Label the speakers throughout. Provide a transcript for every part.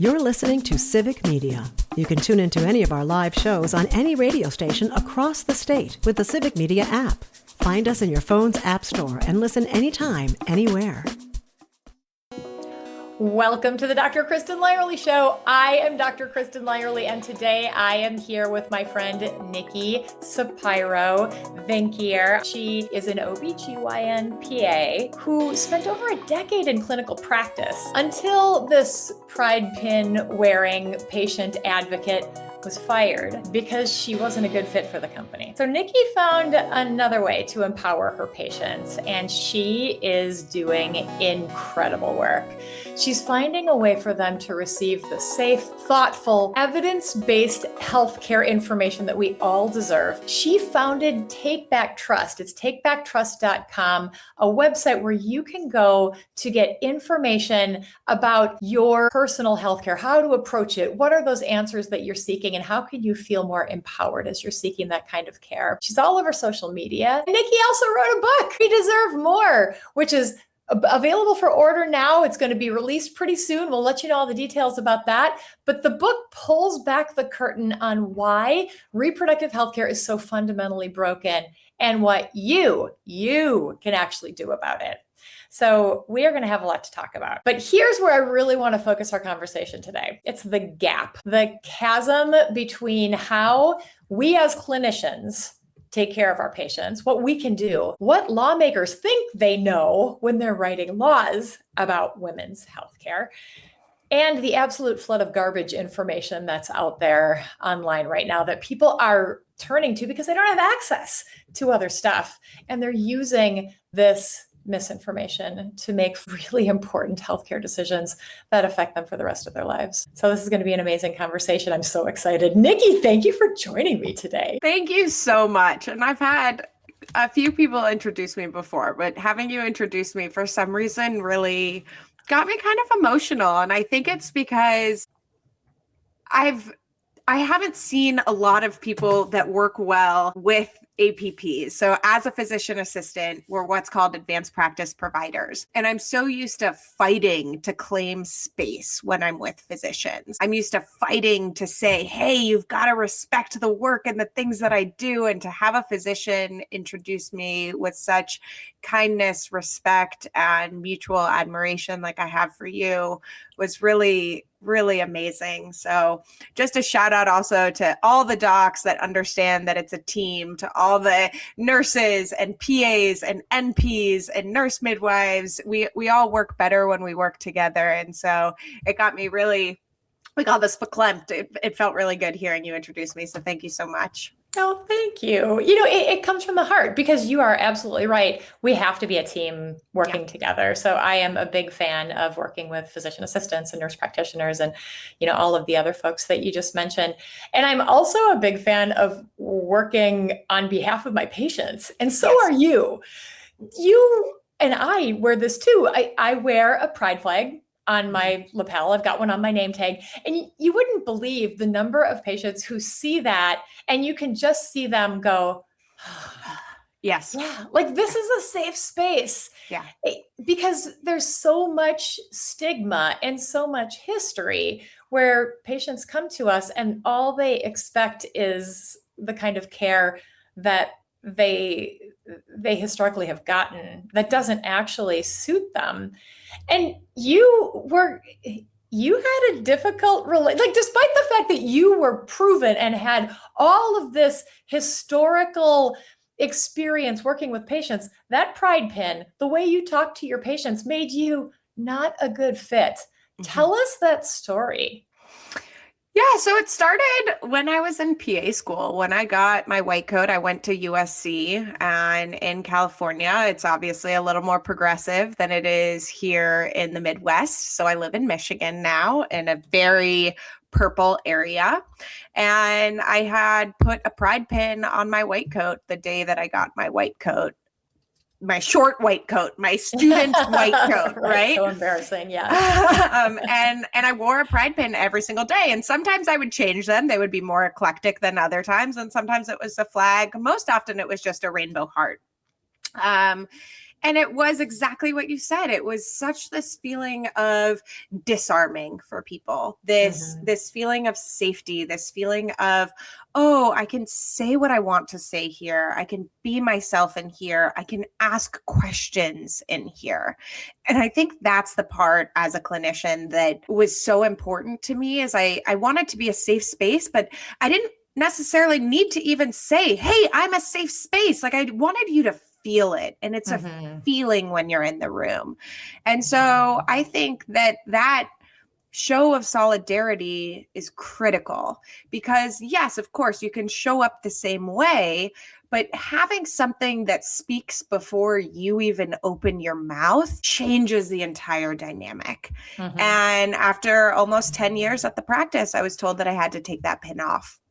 Speaker 1: You're listening to Civic Media. You can tune into any of our live shows on any radio station across the state with the Civic Media app. Find us in your phone's app store and listen anytime, anywhere.
Speaker 2: Welcome to the Dr. Kristin Lyerly Show. I am Dr. Kristin Lyerly, and today I am here with my friend Nikki Sapiro-Vinkier. She is an OBGYN PA who spent over a decade in clinical practice until this pride pin wearing patient advocate was fired because she wasn't a good fit for the company. So Nikki found another way to empower her patients, and she is doing incredible work. She's finding a way for them to receive the safe, thoughtful, evidence-based healthcare information that we all deserve. She founded Take Back Trust. It's takebacktrust.com, a website where you can go to get information about your personal healthcare, how to approach it, what are those answers that you're seeking, and how can you feel more empowered as you're seeking that kind of care. She's all over social media. Nikki also wrote a book, We Deserve More, which is available for order now. It's going to be released pretty soon. We'll let you know all the details about that. But the book pulls back the curtain on why reproductive healthcare is so fundamentally broken and what you can actually do about it. So we are going to have a lot to talk about. But here's where I really want to focus our conversation today. It's the gap, the chasm between how we as clinicians take care of our patients, what we can do, what lawmakers think they know when they're writing laws about women's healthcare, and the absolute flood of garbage information that's out there online right now that people are turning to because they don't have access to other stuff. And they're using this misinformation to make really important healthcare decisions that affect them for the rest of their lives. So this is going to be an amazing conversation. I'm so excited. Nikki, thank you for joining me today.
Speaker 3: Thank you so much. And I've had a few people introduce me before, but having you introduce me for some reason really got me kind of emotional. And I think it's because I haven't seen a lot of people that work well with APPs. So as a physician assistant, we're what's called advanced practice providers. And I'm so used to fighting to claim space when I'm with physicians. I'm used to fighting to say, hey, you've got to respect the work and the things that I do. And to have a physician introduce me with such kindness, respect, and mutual admiration like I have for you was really, really amazing. So just a shout out also to all the docs that understand that it's a team, to all the nurses and PAs and NPs and nurse midwives. We all work better when we work together. And so it got me really, we call this verklempt. It felt really good hearing you introduce me. So thank you so much.
Speaker 2: Oh, thank you. You know, it comes from the heart because you are absolutely right. We have to be a team working together. So I am a big fan of working with physician assistants and nurse practitioners and, you know, all of the other folks that you just mentioned. And I'm also a big fan of working on behalf of my patients. And so are you. You and I wear this too. I wear a pride flag on my lapel. I've got one on my name tag. And you wouldn't believe the number of patients who see that and you can just see them go,
Speaker 3: yes.
Speaker 2: Yeah, like this is a safe space.
Speaker 3: Yeah.
Speaker 2: Because there's so much stigma and so much history where patients come to us and all they expect is the kind of care that they historically have gotten that doesn't actually suit them. And you had a difficult like despite the fact that you were proven and had all of this historical experience working with patients, that pride pin, the way you talk to your patients made you not a good fit. Mm-hmm. Tell us that story.
Speaker 3: Yeah, so it started when I was in PA school. When I got my white coat, I went to USC, and in California, it's obviously a little more progressive than it is here in the Midwest. So I live in Michigan now in a very purple area. And I had put a pride pin on my white coat the day that I got my white coat. My short white coat, my student white coat, right?
Speaker 2: So embarrassing, yeah.
Speaker 3: And I wore a pride pin every single day. And sometimes I would change them. They would be more eclectic than other times. And sometimes it was a flag. Most often it was just a rainbow heart. And it was exactly what you said. It was such this feeling of disarming for people, this feeling of safety, this feeling of, oh, I can say what I want to say here. I can be myself in here. I can ask questions in here. And I think that's the part as a clinician that was so important to me, is I wanted to be a safe space, but I didn't necessarily need to even say, hey, I'm a safe space. Like, I wanted you to feel it. And it's a feeling when you're in the room. And so I think that show of solidarity is critical, because yes, of course, you can show up the same way, but having something that speaks before you even open your mouth changes the entire dynamic. And after almost 10 years at the practice, I was told that I had to take that pin off.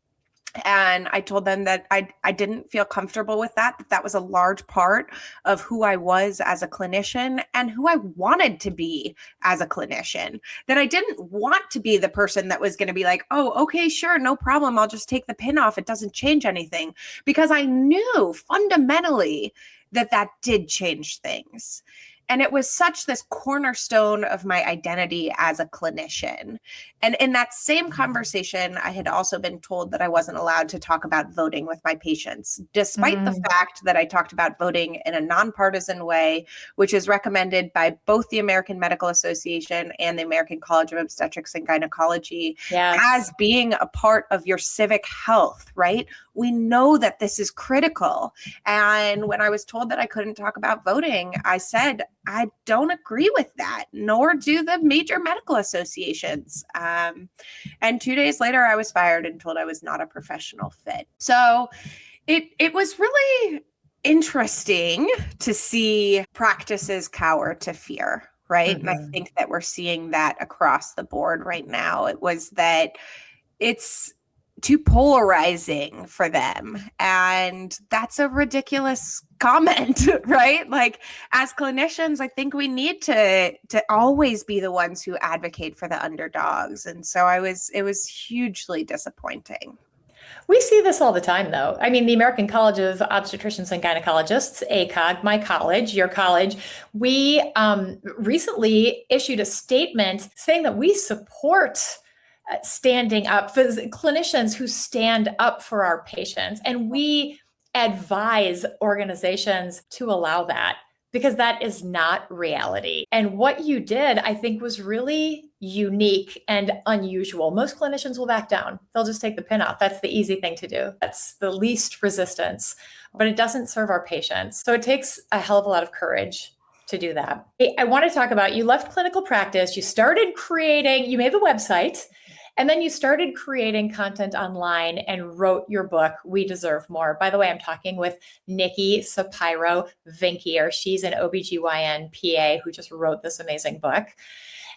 Speaker 3: And I told them that I didn't feel comfortable with that was a large part of who I was as a clinician and who I wanted to be as a clinician, that I didn't want to be the person that was going to be like, oh, okay, sure, no problem. I'll just take the pin off. It doesn't change anything, because I knew fundamentally that did change things. And it was such this cornerstone of my identity as a clinician. And in that same conversation, I had also been told that I wasn't allowed to talk about voting with my patients, despite the fact that I talked about voting in a nonpartisan way, which is recommended by both the American Medical Association and the American College of Obstetrics and Gynecology as being a part of your civic health, right? We know that this is critical. And when I was told that I couldn't talk about voting, I said, I don't agree with that, nor do the major medical associations. And 2 days later, I was fired and told I was not a professional fit. So it was really interesting to see practices cower to fear, right? And I think that we're seeing that across the board right now. It was that it's too polarizing for them. And that's a ridiculous comment, right? Like, as clinicians, I think we need to always be the ones who advocate for the underdogs. And so it was hugely disappointing.
Speaker 2: We see this all the time, though. I mean, the American College of Obstetricians and Gynecologists, ACOG, my college, your college, we recently issued a statement saying that we support standing up for clinicians who stand up for our patients. And we advise organizations to allow that, because that is not reality. And what you did, I think, was really unique and unusual. Most clinicians will back down. They'll just take the pin off. That's the easy thing to do. That's the least resistance, but it doesn't serve our patients. So it takes a hell of a lot of courage to do that. I want to talk about, you left clinical practice, you started creating, you made the website, and then you started creating content online and wrote your book, We Deserve More. By the way, I'm talking with Nikki Sapiro-Vinkier. She's an OBGYN PA who just wrote this amazing book.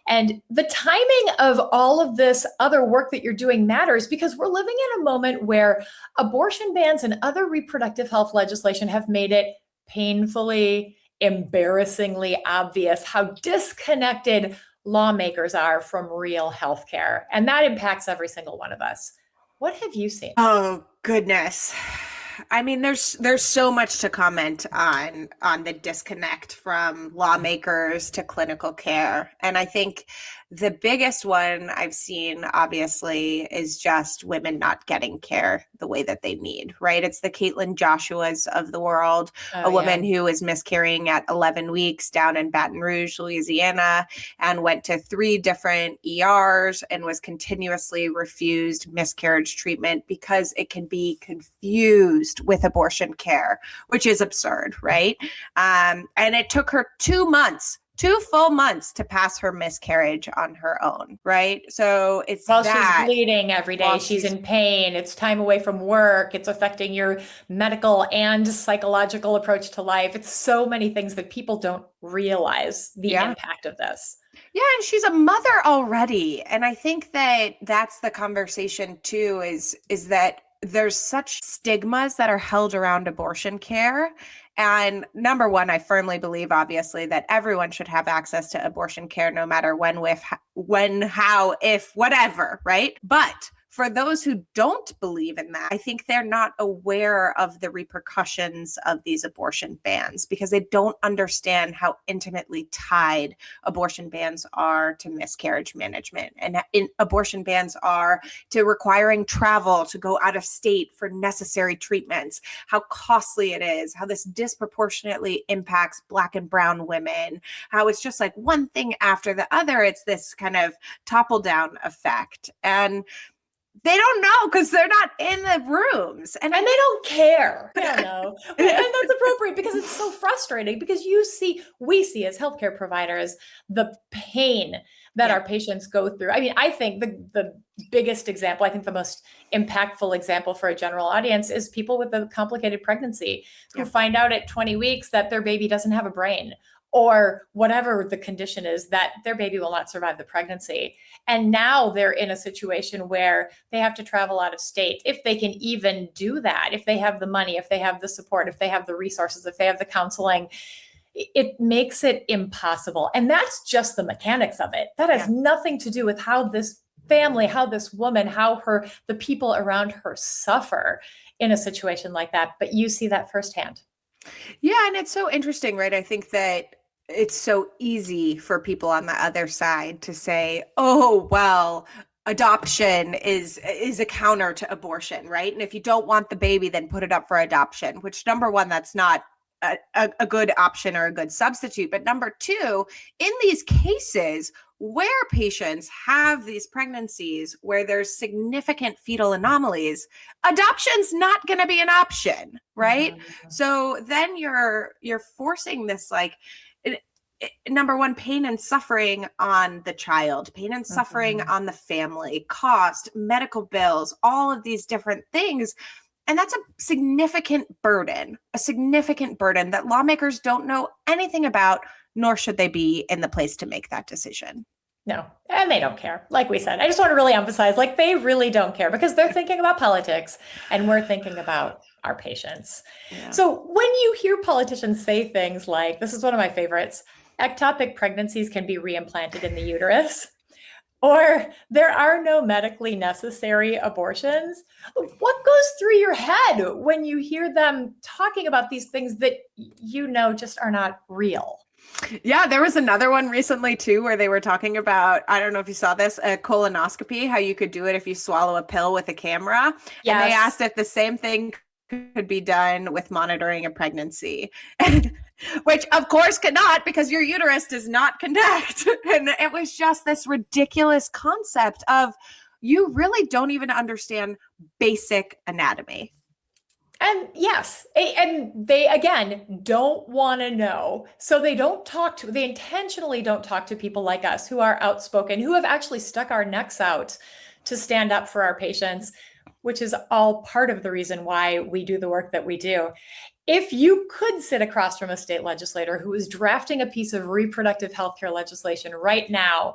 Speaker 2: And the timing of all of this other work that you're doing matters, because we're living in a moment where abortion bans and other reproductive health legislation have made it painfully, embarrassingly obvious how disconnected lawmakers are from real healthcare. And that impacts every single one of us. What have you seen?
Speaker 3: Oh, goodness. I mean, there's so much to comment on the disconnect from lawmakers to clinical care. And I think the biggest one I've seen, obviously, is just women not getting care the way that they need, right? It's the Caitlin Joshuas of the world, a woman who was miscarrying at 11 weeks down in Baton Rouge, Louisiana, and went to 3 different ERs and was continuously refused miscarriage treatment because it can be confused with abortion care, which is absurd, right? And it took her 2 months, 2 full months to pass her miscarriage on her own, right? So it's
Speaker 2: while she's bleeding every day, she's in pain, it's time away from work, it's affecting your medical and psychological approach to life. It's so many things that people don't realize the impact of this.
Speaker 3: Yeah, and she's a mother already. And I think that that's the conversation too, is that there's such stigmas that are held around abortion care. And number one, I firmly believe, obviously, that everyone should have access to abortion care, no matter when, how, if, whatever, right? But for those who don't believe in that, I think they're not aware of the repercussions of these abortion bans because they don't understand how intimately tied abortion bans are to miscarriage management, and abortion bans are to requiring travel to go out of state for necessary treatments, how costly it is, how this disproportionately impacts Black and brown women, how it's just like one thing after the other. It's this kind of topple down effect. And they don't know because they're not in the rooms.
Speaker 2: And they don't care. They don't know. And that's appropriate because it's so frustrating because we see as healthcare providers, the pain that our patients go through. I mean, I think the biggest example, I think the most impactful example for a general audience is people with a complicated pregnancy who find out at 20 weeks that their baby doesn't have a brain, or whatever the condition is, that their baby will not survive the pregnancy. And now they're in a situation where they have to travel out of state, if they can even do that, if they have the money, if they have the support, if they have the resources, if they have the counseling. It makes it impossible. And that's just the mechanics of it. That has nothing to do with how this family, how this woman, how the people around her suffer in a situation like that. But you see that firsthand.
Speaker 3: Yeah, and it's so interesting, right? I think that it's so easy for people on the other side to say, oh, well, adoption is a counter to abortion, right? And if you don't want the baby, then put it up for adoption, which, number one, that's not a good option or a good substitute. But number two, in these cases where patients have these pregnancies where there's significant fetal anomalies, adoption's not going to be an option, right? Mm-hmm. So then you're forcing this, like, number one, pain and suffering on the child, pain and suffering on the family, cost, medical bills, all of these different things. And that's a significant burden that lawmakers don't know anything about, nor should they be in the place to make that decision.
Speaker 2: No, and they don't care. Like we said, I just want to really emphasize, like, they really don't care because they're thinking about politics and we're thinking about our patients. Yeah. So when you hear politicians say things like, this is one of my favorites, ectopic pregnancies can be reimplanted in the uterus, or there are no medically necessary abortions, what goes through your head when you hear them talking about these things that just are not real?
Speaker 3: Yeah, there was another one recently too, where they were talking about, I don't know if you saw this, a colonoscopy, how you could do it if you swallow a pill with a camera. Yes. And they asked if the same thing could be done with monitoring a pregnancy, which of course cannot, because your uterus does not connect. And it was just this ridiculous concept of, you really don't even understand basic anatomy.
Speaker 2: And yes, and they, again, don't want to know. So they intentionally don't talk to people like us who are outspoken, who have actually stuck our necks out to stand up for our patients, which is all part of the reason why we do the work that we do. If you could sit across from a state legislator who is drafting a piece of reproductive healthcare legislation right now,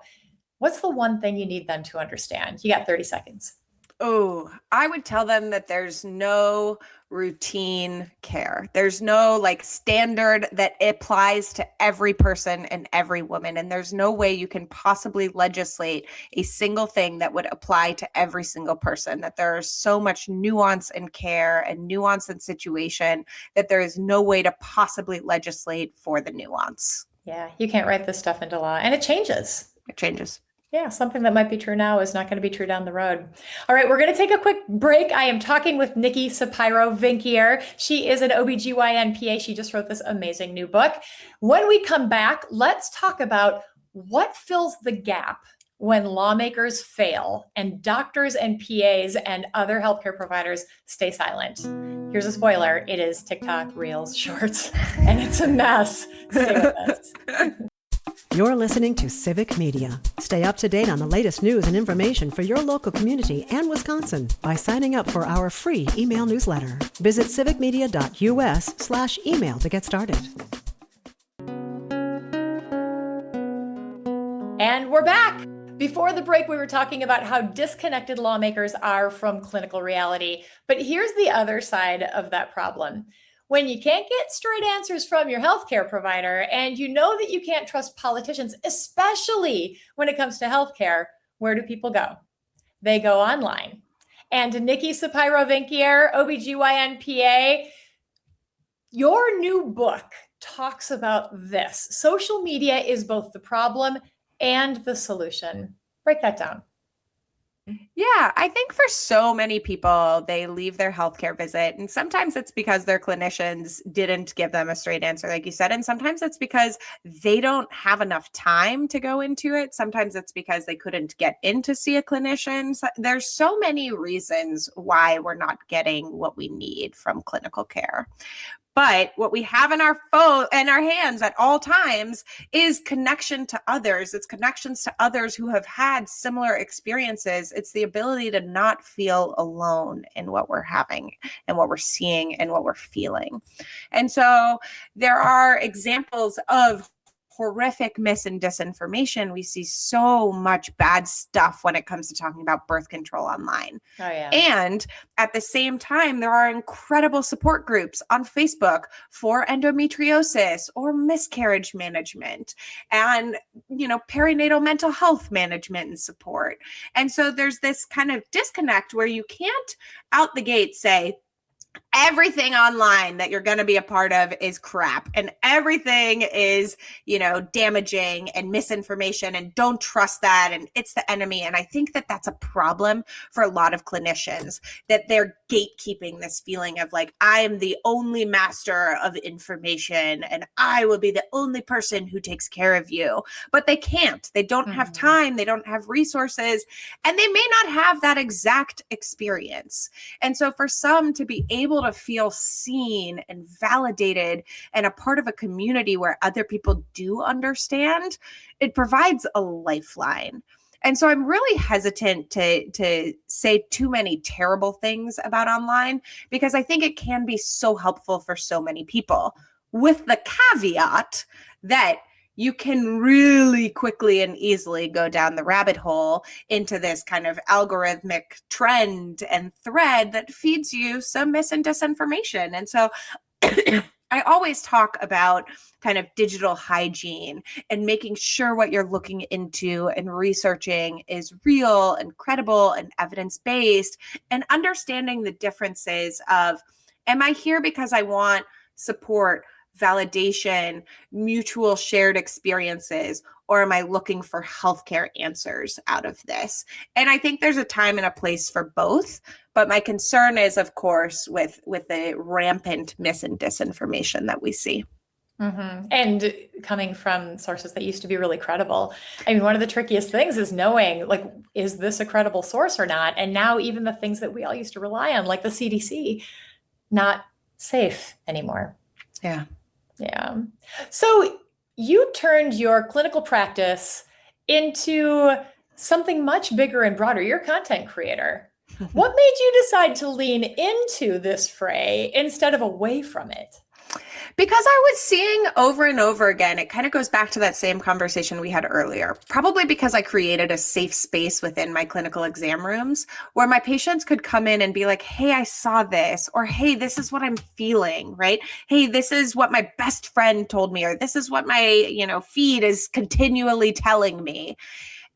Speaker 2: what's the one thing you need them to understand? You got 30 seconds.
Speaker 3: Oh, I would tell them that there's no routine care. There's no standard that applies to every person and every woman. And there's no way you can possibly legislate a single thing that would apply to every single person, that there is so much nuance in care and nuance in situation that there is no way to possibly legislate for the nuance.
Speaker 2: Yeah, you can't write this stuff into law, and it changes.
Speaker 3: It changes.
Speaker 2: Yeah, something that might be true now is not going to be true down the road. All right, we're going to take a quick break. I am talking with Nikki Sapiro-Vinkier. She is an OBGYN PA. She just wrote this amazing new book. When we come back, let's talk about what fills the gap when lawmakers fail and doctors and PAs and other healthcare providers stay silent. Here's a spoiler. It is TikTok, Reels, Shorts, and it's a mess. Stay with us.
Speaker 1: You're listening to Civic Media. Stay up to date on the latest news and information for your local community and Wisconsin by signing up for our free email newsletter. Visit civicmedia.us/email to get started.
Speaker 2: And we're back. Before the break, we were talking about how disconnected lawmakers are from clinical reality. But here's the other side of that problem. When you can't get straight answers from your healthcare provider, and you know that you can't trust politicians, especially when it comes to healthcare, where do people go? They go online. and Nikki Sapiro-Vinkier, OBGYN PA. Your new book talks about this. Social media is both the problem and the solution. Break that down.
Speaker 3: Yeah, I think for so many people, they leave their healthcare visit, and sometimes it's because their clinicians didn't give them a straight answer, like you said, and sometimes it's because they don't have enough time to go into it. Sometimes it's because they couldn't get in to see a clinician. So there's so many reasons why we're not getting what we need from clinical care. But what we have in our phone and our hands at all times is connection to others. It's connections to others who have had similar experiences. It's the ability to not feel alone in what we're having and what we're seeing and what we're feeling. And so there are examples of horrific mis and disinformation. We see so much bad stuff when it comes to talking about birth control online.
Speaker 2: Oh, yeah.
Speaker 3: And at the same time, there are incredible support groups on Facebook for endometriosis or miscarriage management and, perinatal mental health management and support. And so there's this kind of disconnect where you can't out the gate say, everything online that you're going to be a part of is crap and everything is, damaging and misinformation and don't trust that and it's the enemy. And I think that that's a problem for a lot of clinicians, that they're gatekeeping this feeling of like, I am the only master of information and I will be the only person who takes care of you. But they can't. They don't have time. They don't have resources, and they may not have that exact experience. And so for some to be able to feel seen and validated and a part of a community where other people do understand, it provides a lifeline. And so I'm really hesitant to say too many terrible things about online, because I think it can be so helpful for so many people, with the caveat that you can really quickly and easily go down the rabbit hole into this kind of algorithmic trend and thread that feeds you some mis and disinformation. And so I always talk about kind of digital hygiene and making sure what you're looking into and researching is real and credible and evidence-based, and understanding the differences of, am I here because I want support, validation, mutual shared experiences, or am I looking for healthcare answers out of this? And I think there's a time and a place for both. But my concern is, of course, with the rampant mis and disinformation that we see.
Speaker 2: Mm-hmm. And coming from sources that used to be really credible. I mean, one of the trickiest things is knowing, like, is this a credible source or not? And now even the things that we all used to rely on, like the CDC, not safe anymore.
Speaker 3: Yeah.
Speaker 2: Yeah. So you turned your clinical practice into something much bigger and broader. You're a content creator. What made you decide to lean into this fray instead of away from it?
Speaker 3: Because I was seeing over and over again, it kind of goes back to that same conversation we had earlier, probably because I created a safe space within my clinical exam rooms where my patients could come in and be like, hey, I saw this, or hey, this is what I'm feeling, right? Hey, this is what my best friend told me, or this is what my, feed is continually telling me.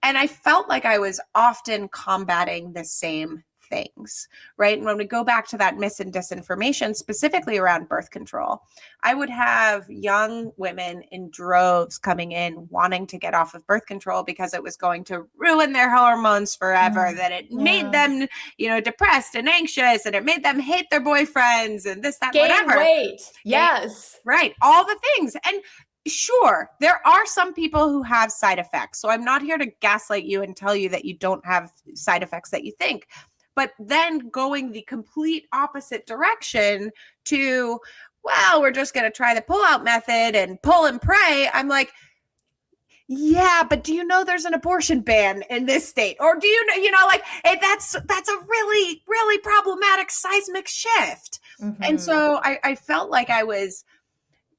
Speaker 3: And I felt like I was often combating the same things, right? And when we go back to that mis and disinformation, specifically around birth control, I would have young women in droves coming in wanting to get off of birth control because it was going to ruin their hormones forever, that it made them, depressed and anxious, and it made them hate their boyfriends and this, that, whatever.
Speaker 2: Weight. Yes.
Speaker 3: Right. All the things. And sure, there are some people who have side effects. So I'm not here to gaslight you and tell you that you don't have side effects that you think. But then going the complete opposite direction to, well, we're just going to try the pull-out method and pull and pray. I'm like, yeah, but do you know there's an abortion ban in this state? Or do you know, that's a really, really problematic seismic shift. Mm-hmm. And so I felt like I was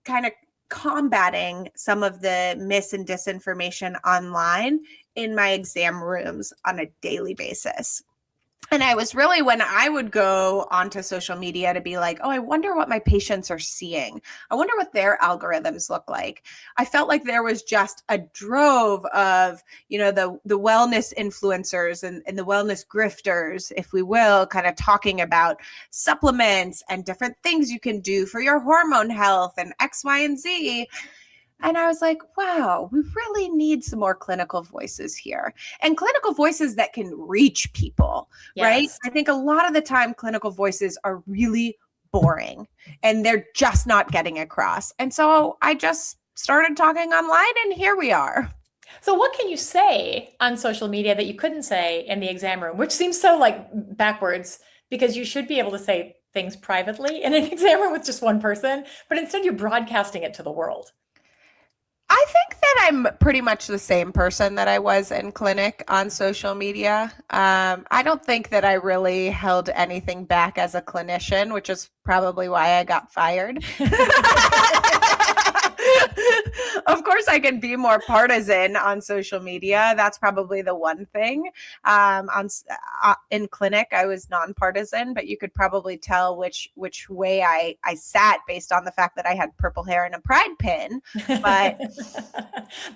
Speaker 3: kind of combating some of the mis and disinformation online in my exam rooms on a daily basis. And I was really, when I would go onto social media to be like, oh, I wonder what my patients are seeing. I wonder what their algorithms look like. I felt like there was just a drove of, the wellness influencers and the wellness grifters, if we will, kind of talking about supplements and different things you can do for your hormone health and X, Y, and Z. And I was like, wow, we really need some more clinical voices here, and clinical voices that can reach people, right?
Speaker 2: Yes.
Speaker 3: I think a lot of the time clinical voices are really boring and they're just not getting across. And so I just started talking online, and here we are.
Speaker 2: So what can you say on social media that you couldn't say in the exam room, which seems so like backwards, because you should be able to say things privately in an exam room with just one person, but instead you're broadcasting it to the world.
Speaker 3: I think that I'm pretty much the same person that I was in clinic on social media. I don't think that I really held anything back as a clinician, which is probably why I got fired. Of course, I can be more partisan on social media. That's probably the one thing. In clinic, I was nonpartisan, but you could probably tell which way I sat based on the fact that I had purple hair and a pride pin. But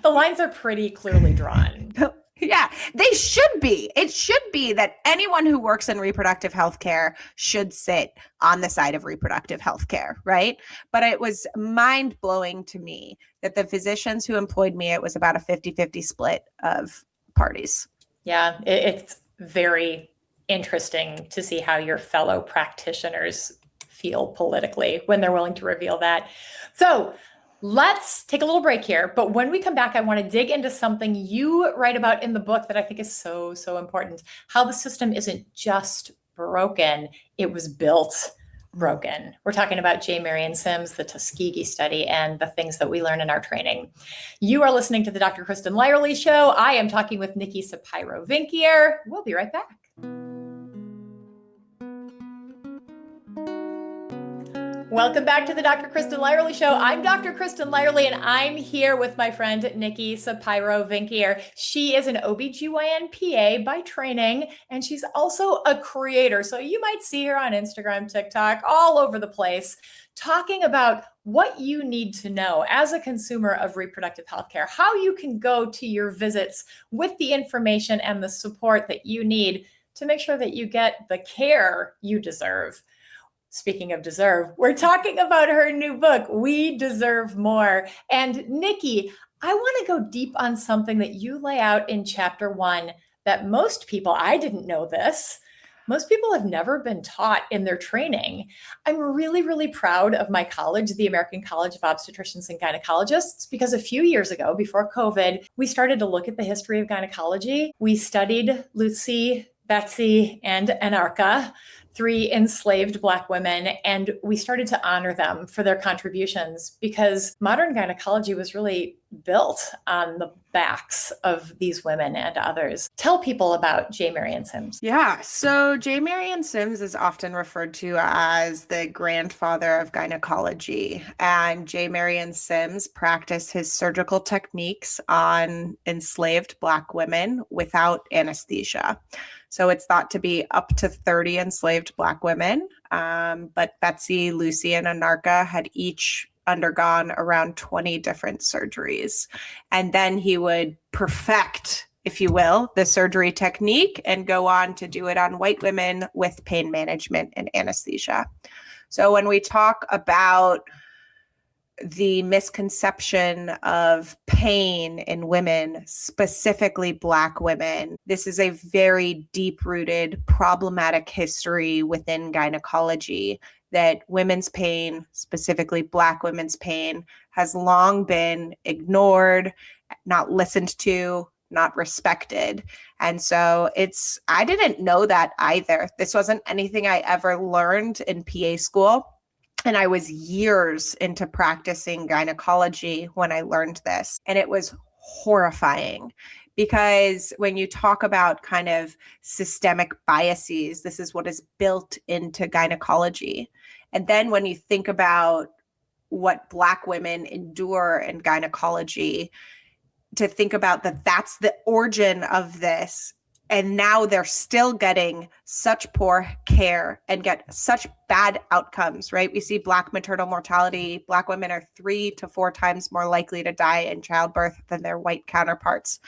Speaker 2: the lines are pretty clearly drawn.
Speaker 3: Yeah, they should be. It should be that anyone who works in reproductive health care should sit on the side of reproductive health care, right? But it was mind-blowing to me that the physicians who employed me, it was about a 50-50 split of parties.
Speaker 2: Yeah, it's very interesting to see how your fellow practitioners feel politically when they're willing to reveal that. So let's take a little break here. But when we come back, I want to dig into something you write about in the book that I think is so, so important. How the system isn't just broken, it was built broken. We're talking about J. Marion Sims, the Tuskegee study, and the things that we learn in our training. You are listening to the Dr. Kristin Lyerly Show. I am talking with Nikki Sapiro-Vinkier. We'll be right back. Welcome back to the Dr. Kristin Lyerly Show. I'm Dr. Kristin Lyerly, and I'm here with my friend Nikki Sapiro-Vinkier. She is an OBGYN PA by training, and she's also a creator. So you might see her on Instagram, TikTok, all over the place, talking about what you need to know as a consumer of reproductive health care, how you can go to your visits with the information and the support that you need to make sure that you get the care you deserve. Speaking of deserve, we're talking about her new book, We Deserve More. And Nikki, I want to go deep on something that you lay out in chapter 1 that most people, I didn't know this, most people have never been taught in their training. I'm really, really proud of my college, the American College of Obstetricians and Gynecologists, because a few years ago, before COVID, we started to look at the history of gynecology. We studied Lucy, Betsy, and Anarcha, 3 enslaved Black women, and we started to honor them for their contributions because modern gynecology was really built on the backs of these women and others. Tell people about J. Marion Sims.
Speaker 3: Yeah, so J. Marion Sims is often referred to as the grandfather of gynecology, and J. Marion Sims practiced his surgical techniques on enslaved Black women without anesthesia. So it's thought to be up to 30 enslaved Black women, but Betsy, Lucy, and Anarcha had each undergone around 20 different surgeries. And then he would perfect, if you will, the surgery technique and go on to do it on white women with pain management and anesthesia. So when we talk about the misconception of pain in women, specifically Black women, this is a very deep-rooted problematic history within gynecology that women's pain, specifically Black women's pain, has long been ignored, not listened to, not respected. And so I didn't know that either. This wasn't anything I ever learned in PA school. And I was years into practicing gynecology when I learned this. And it was horrifying because when you talk about kind of systemic biases, this is what is built into gynecology. And then when you think about what Black women endure in gynecology, to think about that's the origin of this And now they're still getting such poor care and get such bad outcomes, right? We see Black maternal mortality. Black women are 3 to 4 times more likely to die in childbirth than their white counterparts,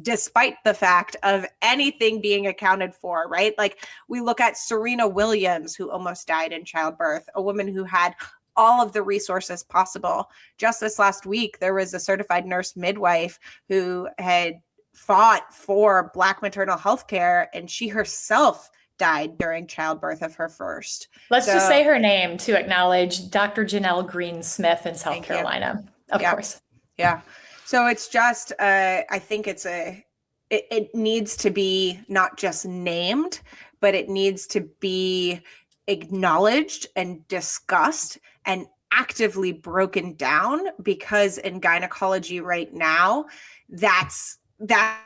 Speaker 3: despite the fact of anything being accounted for, right? Like we look at Serena Williams, who almost died in childbirth, a woman who had all of the resources possible. Just this last week, there was a certified nurse midwife who had fought for Black maternal health care, and she herself died during childbirth of her first.
Speaker 2: Let's just say her name to acknowledge Dr. Janelle Green Smith in South Carolina. Of course.
Speaker 3: Yeah. So it's just, I think it needs to be not just named, but it needs to be acknowledged and discussed and actively broken down, because in gynecology right now, that's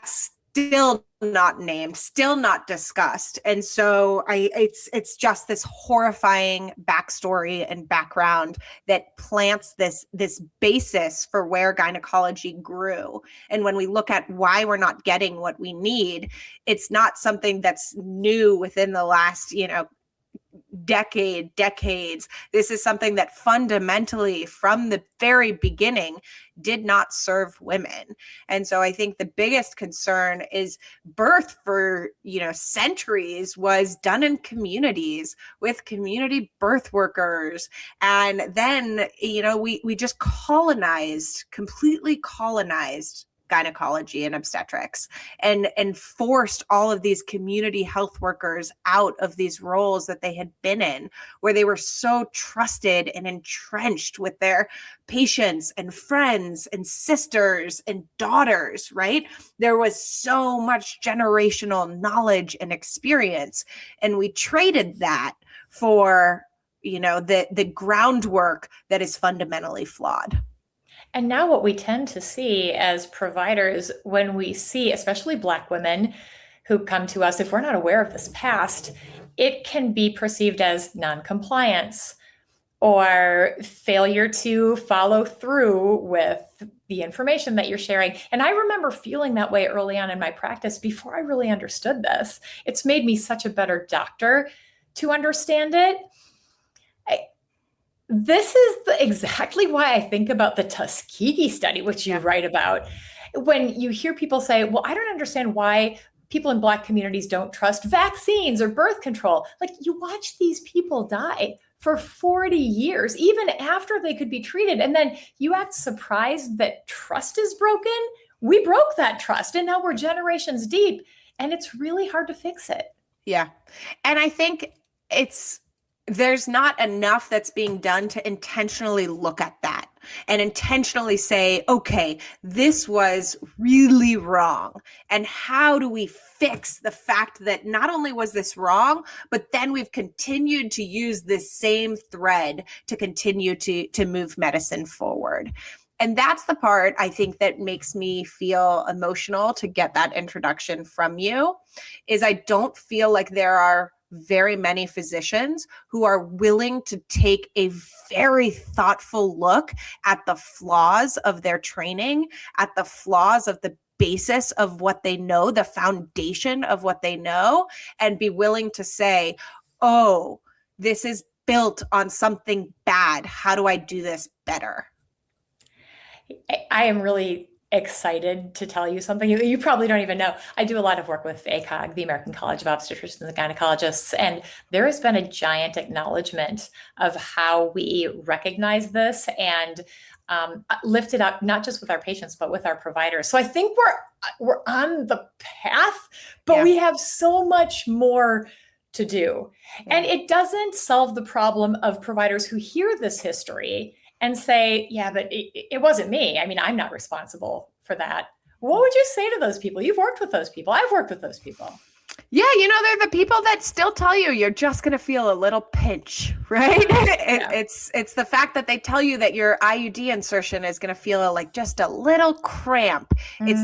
Speaker 3: still not named, still not discussed. And so it's just this horrifying backstory and background that plants this basis for where gynecology grew. And when we look at why we're not getting what we need, it's not something that's new within the last, decades. This is something that fundamentally from the very beginning did not serve women. And so I think the biggest concern is birth for, centuries was done in communities with community birth workers. And then, we just completely colonized gynecology and obstetrics and forced all of these community health workers out of these roles that they had been in, where they were so trusted and entrenched with their patients and friends and sisters and daughters, right? There was so much generational knowledge and experience, and we traded that for, the groundwork that is fundamentally flawed.
Speaker 2: And now what we tend to see as providers, when we see, especially Black women who come to us, if we're not aware of this past, it can be perceived as non-compliance or failure to follow through with the information that you're sharing. And I remember feeling that way early on in my practice before I really understood this. It's made me such a better doctor to understand it. This is exactly why I think about the Tuskegee study, which you write about. When you hear people say, well, I don't understand why people in Black communities don't trust vaccines or birth control. Like, you watch these people die for 40 years, even after they could be treated. And then you act surprised that trust is broken. We broke that trust, and now we're generations deep, and it's really hard to fix it.
Speaker 3: Yeah. And I think there's not enough that's being done to intentionally look at that and intentionally say, okay, this was really wrong. And how do we fix the fact that not only was this wrong, but then we've continued to use this same thread to continue to move medicine forward. And that's the part I think that makes me feel emotional to get that introduction from you, is I don't feel like there are very many physicians who are willing to take a very thoughtful look at the flaws of their training, at the flaws of the basis of what they know, the foundation of what they know, and be willing to say, oh, this is built on something bad. How do I do this better?
Speaker 2: I am really excited to tell you something you probably don't even know. I do a lot of work with ACOG, the American College of Obstetricians and Gynecologists, and there has been a giant acknowledgement of how we recognize this and lift it up, not just with our patients, but with our providers. So I think we're on the path, but we have so much more to do. And it doesn't solve the problem of providers who hear this history and say, yeah, but it wasn't me. I mean, I'm not responsible for that. What would you say to those people? You've worked with those people. I've worked with those people.
Speaker 3: Yeah, they're the people that still tell you you're just going to feel a little pinch, right? It's the fact that they tell you that your IUD insertion is going to feel like just a little cramp. It's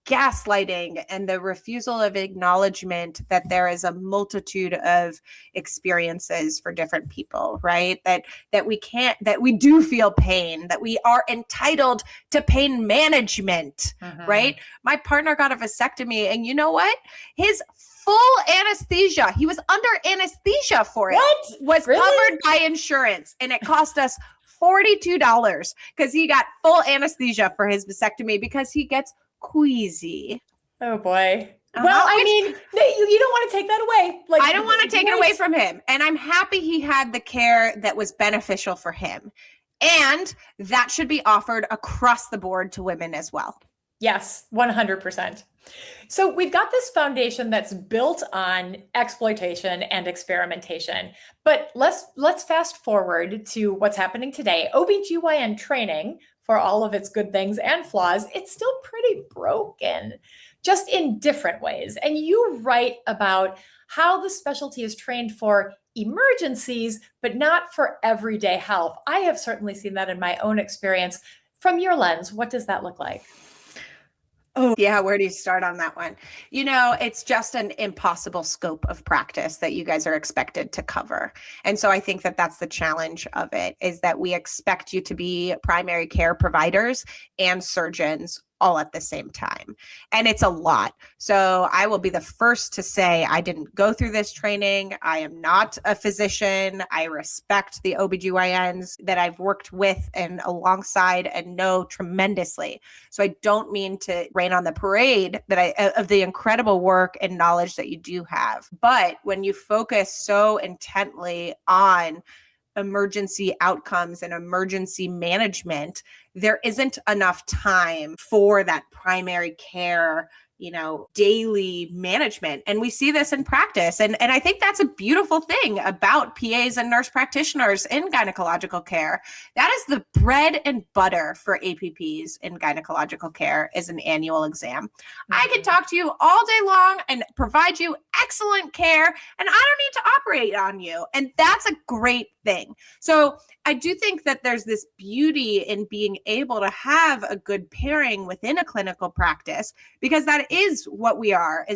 Speaker 3: gaslighting and the refusal of acknowledgement that there is a multitude of experiences for different people, right? That we do feel pain, that we are entitled to pain management, right? My partner got a vasectomy, and you know what? His full anesthesia, he was under anesthesia for it, was covered by insurance, and it cost us $42 because he got full anesthesia for his vasectomy because he gets queasy.
Speaker 2: Oh boy. Well, I mean, you don't want to take that away. Like,
Speaker 3: I don't want to take it away from him. And I'm happy he had the care that was beneficial for him. And that should be offered across the board to women as well.
Speaker 2: Yes, 100%. So we've got this foundation that's built on exploitation and experimentation. But let's fast forward to what's happening today. OBGYN training, for all of its good things and flaws, it's still pretty broken, just in different ways. And you write about how the specialty is trained for emergencies, but not for everyday health. I have certainly seen that in my own experience. From your lens, what does that look like?
Speaker 3: Oh, yeah. Where do you start on that one? It's just an impossible scope of practice that you guys are expected to cover. And so I think that that's the challenge of it, is that we expect you to be primary care providers and surgeons all at the same time. And it's a lot. So I will be the first to say I didn't go through this training. I am not a physician. I respect the OBGYNs that I've worked with and alongside and know tremendously. So I don't mean to rain on the parade of the incredible work and knowledge that you do have. But when you focus so intently on emergency outcomes and emergency management, there isn't enough time for that primary care, daily management. And we see this in practice. And I think that's a beautiful thing about PAs and nurse practitioners in gynecological care. That is the bread and butter for APPs in gynecological care, is an annual exam. I can talk to you all day long and provide you excellent care, and I don't need to operate on you. And that's a great thing. So I do think that there's this beauty in being able to have a good pairing within a clinical practice, because that is what we are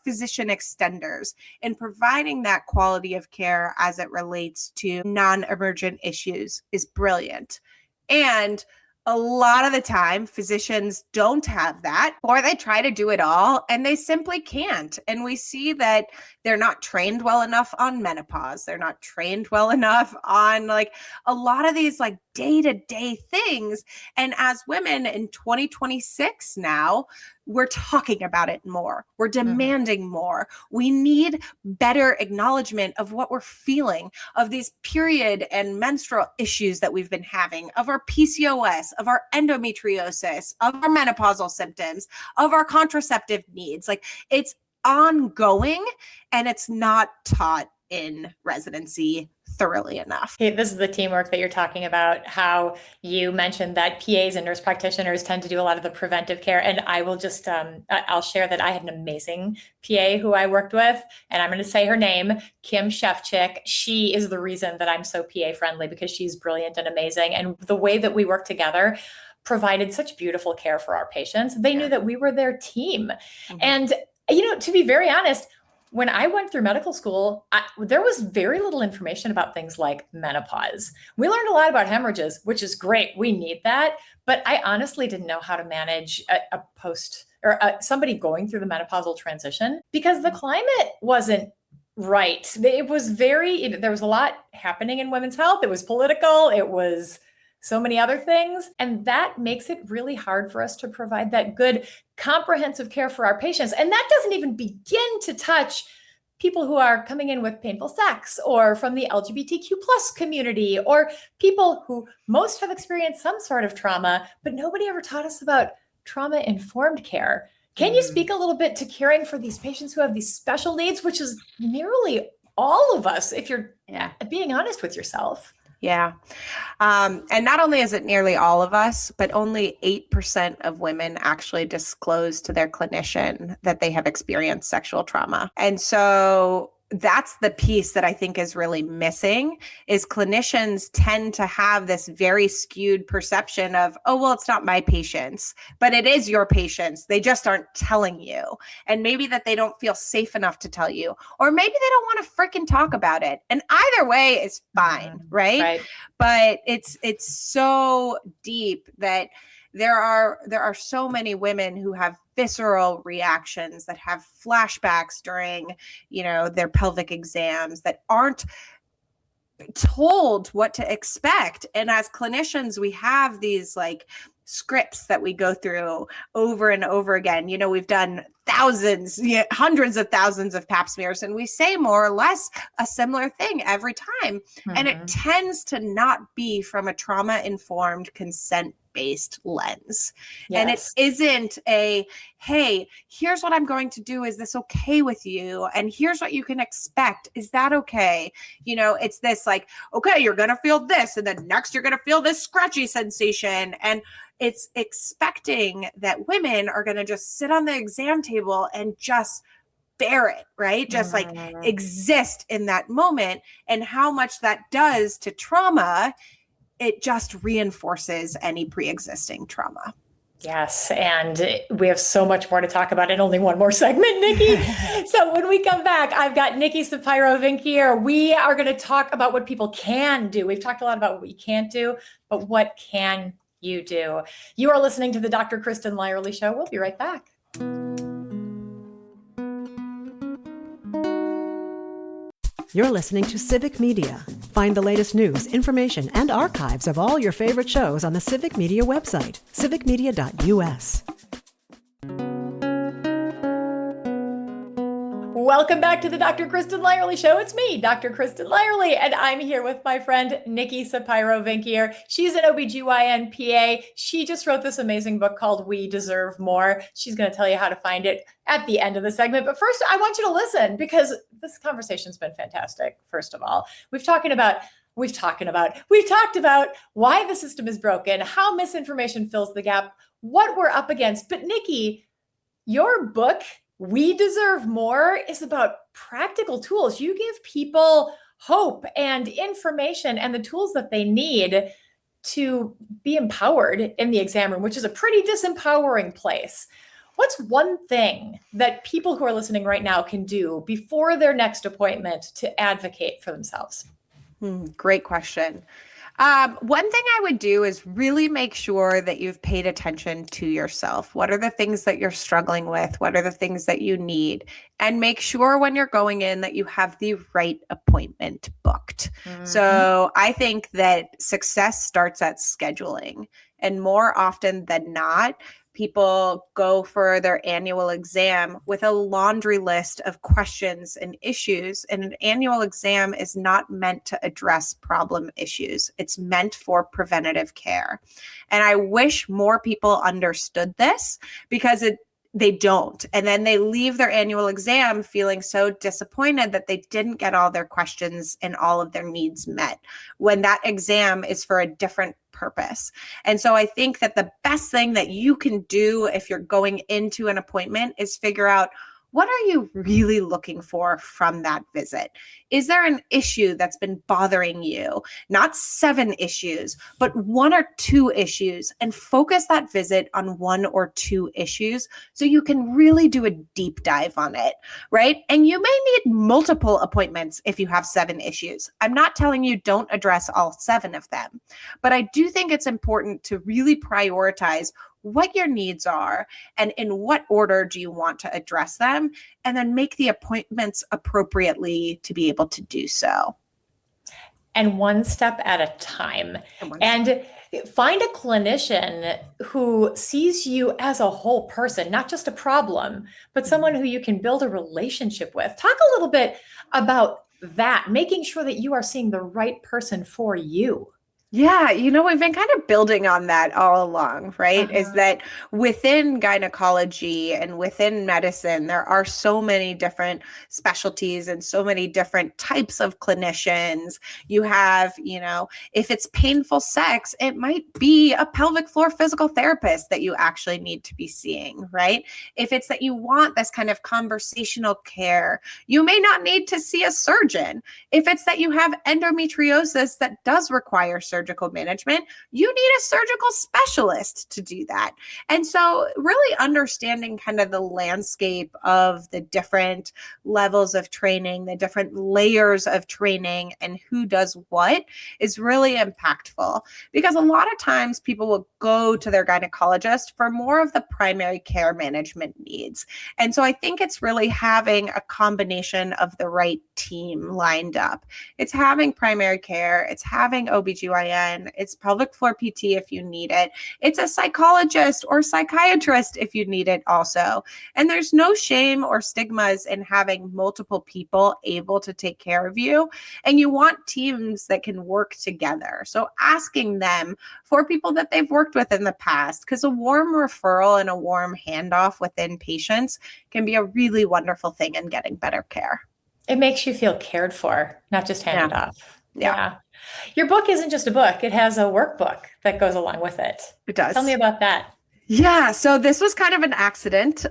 Speaker 3: physician extenders, and providing that quality of care as it relates to non-emergent issues is brilliant. And a lot of the time, physicians don't have that, or they try to do it all and they simply can't. And we see that they're not trained well enough on menopause. They're not trained well enough on a lot of these day-to-day things. And as women in 2026 now, we're talking about it more. We're demanding more. We need better acknowledgement of what we're feeling, of these period and menstrual issues that we've been having, of our PCOS, of our endometriosis, of our menopausal symptoms, of our contraceptive needs. It's ongoing, and it's not taught in residency thoroughly enough.
Speaker 2: Okay, this is the teamwork that you're talking about, how you mentioned that PAs and nurse practitioners tend to do a lot of the preventive care. And I will just, I'll share that I had an amazing PA who I worked with, and I'm going to say her name, Kim Shefchick. She is the reason that I'm so PA friendly, because she's brilliant and amazing. And the way that we work together provided such beautiful care for our patients. They knew that we were their team. And, to be very honest, when I went through medical school, there was very little information about things like menopause. We learned a lot about hemorrhages, which is great. We need that. But I honestly didn't know how to manage a post or somebody going through the menopausal transition, because the climate wasn't right. It was there was a lot happening in women's health. It was political. It was so many other things. And that makes it really hard for us to provide that good comprehensive care for our patients. And that doesn't even begin to touch people who are coming in with painful sex, or from the LGBTQ plus community, or people who most have experienced some sort of trauma, but nobody ever taught us about trauma-informed care. Can you speak a little bit to caring for these patients who have these special needs, which is nearly all of us, if you're being honest with yourself?
Speaker 3: Yeah. And not only is it nearly all of us, but only 8% of women actually disclose to their clinician that they have experienced sexual trauma. And so that's the piece that I think is really missing, is clinicians tend to have this very skewed perception of, oh, well, it's not my patients, but it is your patients. They just aren't telling you. And maybe that they don't feel safe enough to tell you, or maybe they don't want to freaking talk about it. And either way is fine, right? But it's so deep that there are so many women who have visceral reactions, that have flashbacks during, their pelvic exams, that aren't told what to expect. And as clinicians, we have these like scripts that we go through over and over again. We've done thousands, hundreds of thousands of pap smears, and we say more or less a similar thing every time. And it tends to not be from a trauma-informed, consent-based lens. Yes. And it isn't a, hey, here's what I'm going to do. Is this okay with you? And here's what you can expect. Is that okay? It's this like, okay, you're going to feel this, and then next you're going to feel this scratchy sensation. And it's expecting that women are going to just sit on the exam table and just bear it, right? Just like exist in that moment. And how much that does to trauma, it just reinforces any pre-existing trauma.
Speaker 2: Yes. And we have so much more to talk about in only one more segment, Nikki. So when we come back, I've got Nikki Sapiro-Vink here. We are going to talk about what people can do. We've talked a lot about what we can't do, but what can you do? You are listening to the Dr. Kristin Lyerly Show. We'll be right back.
Speaker 1: You're listening to Civic Media. Find the latest news, information, and archives of all your favorite shows on the Civic Media website, civicmedia.us.
Speaker 2: Welcome back to the Dr. Kristin Lyerly Show. It's me, Dr. Kristin Lyerly, and I'm here with my friend Nikki Sapiro-Vink here. She's an OBGYN PA. She just wrote this amazing book called We Deserve More. She's going to tell you how to find it at the end of the segment. But first, I want you to listen, because this conversation's been fantastic. First of all, we've talked about why the system is broken, how misinformation fills the gap, what we're up against. But Nikki, your book, We Deserve More, is about practical tools. You give people hope and information and the tools that they need to be empowered in the exam room, which is a pretty disempowering place. What's one thing that people who are listening right now can do before their next appointment to advocate for themselves?
Speaker 3: Great question. One thing I would do is really make sure that you've paid attention to yourself. What are the things that you're struggling with? What are the things that you need? And make sure when you're going in that you have the right appointment booked. So I think that success starts at scheduling. And more often than not, people go for their annual exam with a laundry list of questions and issues. And an annual exam is not meant to address problem issues. It's meant for preventative care. And I wish more people understood this, because they don't. And then they leave their annual exam feeling so disappointed that they didn't get all their questions and all of their needs met, when that exam is for a different purpose. And so I think that the best thing that you can do if you're going into an appointment is figure out, what are you really looking for from that visit? Is there an issue that's been bothering you? Not 7 issues, but 1 or 2 issues, and focus that visit on 1 or 2 issues so you can really do a deep dive on it, right? And you may need multiple appointments if you have 7 issues. I'm not telling you don't address all 7 of them, but I do think it's important to really prioritize what your needs are and in what order do you want to address them, and then make the appointments appropriately to be able to do so.
Speaker 2: And one step at a time. And find a clinician who sees you as a whole person, not just a problem, but someone who you can build a relationship with. Talk a little bit about that, making sure that you are seeing the right person for you.
Speaker 3: Yeah, we've been kind of building on that all along, right? Is that within gynecology and within medicine, there are so many different specialties and so many different types of clinicians. You have, if it's painful sex, it might be a pelvic floor physical therapist that you actually need to be seeing, right? If it's that you want this kind of conversational care, you may not need to see a surgeon. If it's that you have endometriosis that does require surgery, surgical management, you need a surgical specialist to do that. And so really understanding kind of the landscape of the different levels of training, the different layers of training, and who does what is really impactful, because a lot of times people will go to their gynecologist for more of the primary care management needs. And so I think it's really having a combination of the right team lined up. It's having primary care, it's having OBGYN, it's pelvic floor PT if you need it. It's a psychologist or psychiatrist if you need it also. And there's no shame or stigmas in having multiple people able to take care of you. And you want teams that can work together. So asking them for people that they've worked with in the past, because a warm referral and a warm handoff within patients can be a really wonderful thing in getting better care.
Speaker 2: It makes you feel cared for, not just handed off.
Speaker 3: Yeah.
Speaker 2: Your book isn't just a book. It has a workbook that goes along with it.
Speaker 3: It does.
Speaker 2: Tell me about that.
Speaker 3: Yeah. So this was kind of an accident.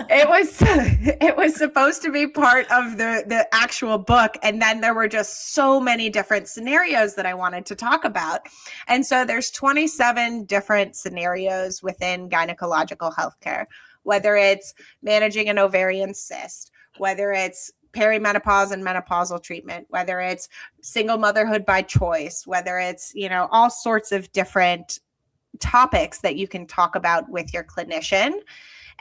Speaker 3: It was supposed to be part of the actual book. And then there were just so many different scenarios that I wanted to talk about. And so there's 27 different scenarios within gynecological healthcare, whether it's managing an ovarian cyst, whether it's perimenopause and menopausal treatment, whether it's single motherhood by choice, whether it's, all sorts of different topics that you can talk about with your clinician,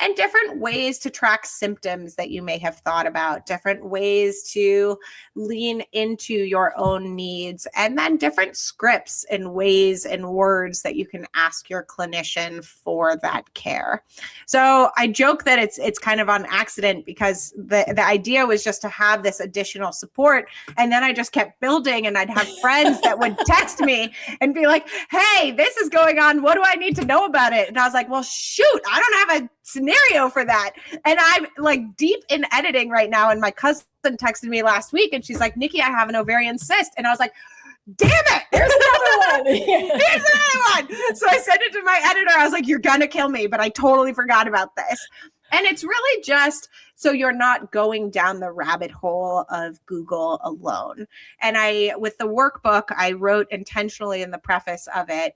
Speaker 3: and different ways to track symptoms that you may have thought about, different ways to lean into your own needs, and then different scripts and ways and words that you can ask your clinician for that care. So I joke that it's kind of on accident, because the idea was just to have this additional support. And then I just kept building, and I'd have friends that would text me and be like, hey, this is going on. What do I need to know about it? And I was like, well, shoot, I don't have a scenario for that. And I'm like deep in editing right now. And my cousin texted me last week and she's like, Nikki, I have an ovarian cyst. And I was like, damn it,
Speaker 2: there's another one.
Speaker 3: Here's another one. So I sent it to my editor. I was like, you're going to kill me, but I totally forgot about this. And it's really just so you're not going down the rabbit hole of Google alone. And with the workbook, I wrote intentionally in the preface of it,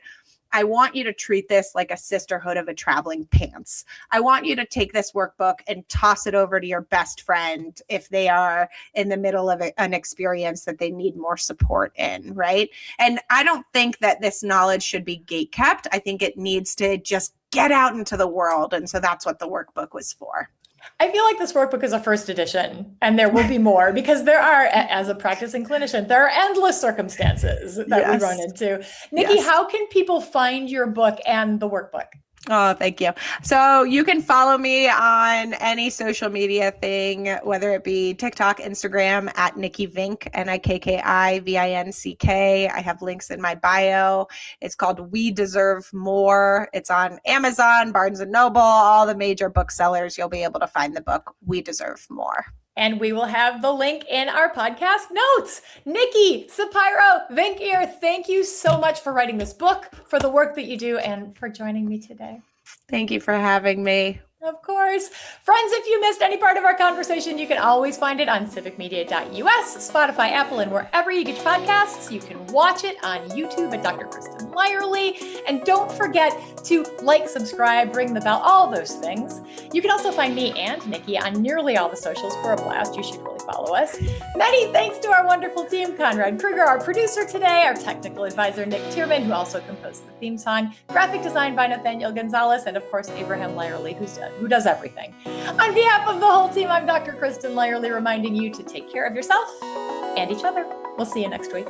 Speaker 3: I want you to treat this like a sisterhood of a traveling pants. I want you to take this workbook and toss it over to your best friend if they are in the middle of an experience that they need more support in, right? And I don't think that this knowledge should be gatekept. I think it needs to just get out into the world. And so that's what the workbook was for.
Speaker 2: I feel like this workbook is a first edition, and there will be more, because there are, as a practicing clinician, there are endless circumstances that we run into. Nikki, how can people find your book and the workbook?
Speaker 3: Oh, thank you. So you can follow me on any social media thing, whether it be TikTok, Instagram, at Nikki Vink, NIKKIVINCK. I have links in my bio. It's called We Deserve More. It's on Amazon, Barnes & Noble, all the major booksellers. You'll be able to find the book, We Deserve More.
Speaker 2: And we will have the link in our podcast notes. Nikki Sapiro Vinkier, thank you so much for writing this book, for the work that you do, and for joining me today.
Speaker 3: Thank you for having me.
Speaker 2: Of course. Friends, if you missed any part of our conversation, you can always find it on civicmedia.us, Spotify, Apple, and wherever you get your podcasts. You can watch it on YouTube at Dr. Kristin Lyerly. And don't forget to like, subscribe, ring the bell, all those things. You can also find me and Nikki on nearly all the socials for a blast. You should really follow us. Many thanks to our wonderful team, Conrad Kruger, our producer today, our technical advisor, Nick Tierman, who also composed the theme song, graphic design by Nathaniel Gonzalez, and of course, Abraham Lyerly, who does everything. On behalf of the whole team, I'm Dr. Kristin Lyerly, reminding you to take care of yourself and each other. We'll see you next week.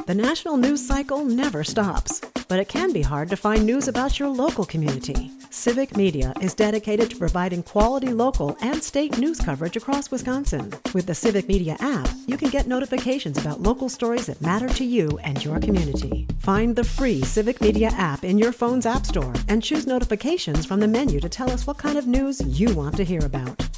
Speaker 1: The national news cycle never stops, but it can be hard to find news about your local community. Civic Media is dedicated to providing quality local and state news coverage across Wisconsin. With the Civic Media app, you can get notifications about local stories that matter to you and your community. Find the free Civic Media app in your phone's app store and choose notifications from the menu to tell us what kind of news you want to hear about.